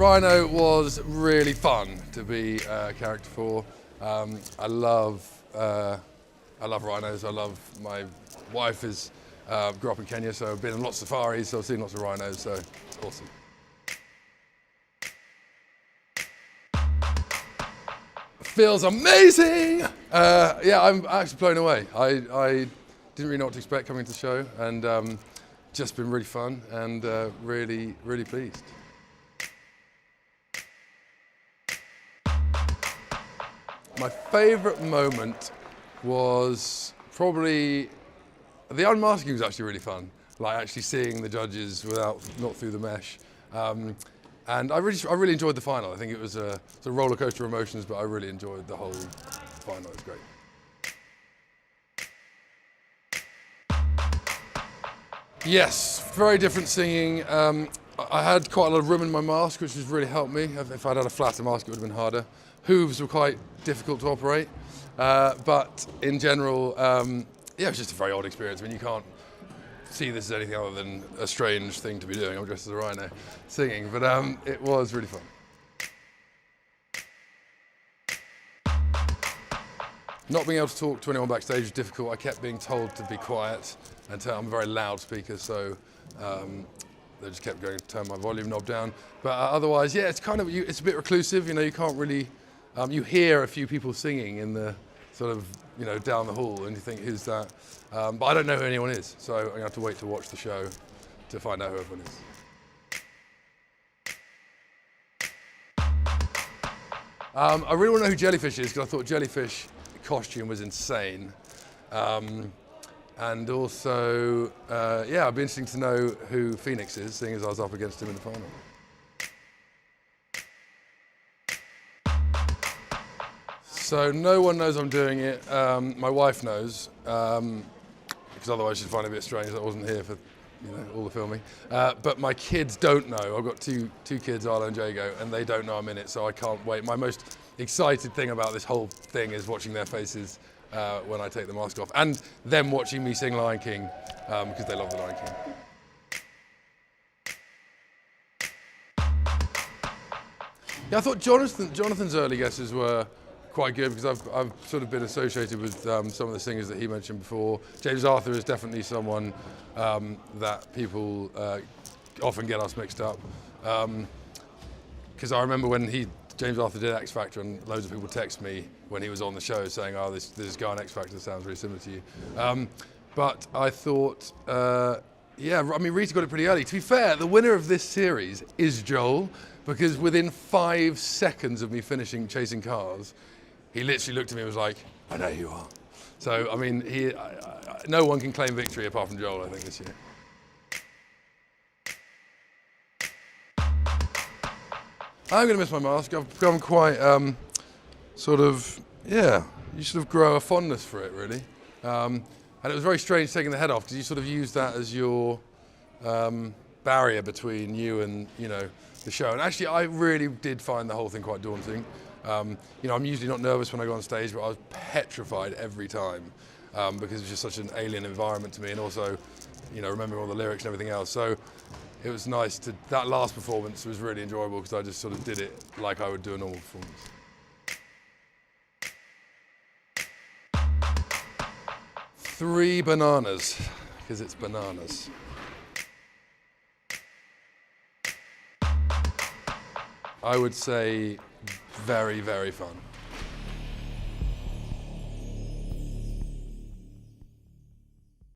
Rhino was really fun to be a character for. I love rhinos. My wife grew up in Kenya, so I've been on lots of safaris, so I've seen lots of rhinos, so it's awesome. Feels amazing! Yeah, I'm actually blown away. I didn't really know what to expect coming to the show, and just been really fun and really, really pleased. My favourite moment was probably the unmasking was actually really fun. Like actually seeing the judges not through the mesh. And I really enjoyed the final. I think it was a roller coaster of emotions, but I really enjoyed the whole final. It was great. Yes, very different singing. I had quite a lot of room in my mask, which has really helped me. If I'd had a flatter mask, it would have been harder. Hooves were quite difficult to operate, but in general, yeah, it was just a very odd experience. I mean, you can't see this as anything other than a strange thing to be doing. I'm dressed as a rhino singing, but it was really fun. Not being able to talk to anyone backstage was difficult. I kept being told to be quiet, and I'm a very loud speaker, so they just kept going to turn my volume knob down. But otherwise, yeah, it's kind of, it's a bit reclusive. You know, you can't really, you hear a few people singing in the sort of, you know, down the hall, and you think, who's that? But I don't know who anyone is, so I'm gonna have to wait to watch the show to find out who everyone is. I really want to know who Jellyfish is, because I thought Jellyfish costume was insane. And also, yeah, it'd be interesting to know who Phoenix is, seeing as I was up against him in the final. So no one knows I'm doing it. My wife knows, because otherwise she'd find it a bit strange that I wasn't here for, you know, all the filming. But my kids don't know. I've got two kids, Arlo and Jago, and they don't know I'm in it, so I can't wait. My most excited thing about this whole thing is watching their faces when I take the mask off, and them watching me sing Lion King, because they love the Lion King. Yeah, I thought Jonathan's early guesses were quite good, because I've sort of been associated with some of the singers that he mentioned before. James Arthur is definitely someone that people often get us mixed up. Because I remember when James Arthur did X Factor, and loads of people text me when he was on the show saying, oh, this guy on X Factor sounds very similar to you. But I thought, yeah, I mean, Rita got it pretty early. To be fair, the winner of this series is Joel, because within 5 seconds of me finishing Chasing Cars, he literally looked at me and was like, I know who you are. So, I mean, no one can claim victory apart from Joel, I think, this year. I'm going to miss my mask. I've become quite sort of, yeah, you sort of grow a fondness for it, really. And it was very strange taking the head off, because you sort of use that as your barrier between you and, you know, the show. And actually, I really did find the whole thing quite daunting. You know, I'm usually not nervous when I go on stage, but I was petrified every time because it's just such an alien environment to me, and also, you know, remembering all the lyrics and everything else. So it was nice that last performance was really enjoyable, because I just sort of did it like I would do a normal performance. Three bananas, because it's bananas. I would say very, very fun.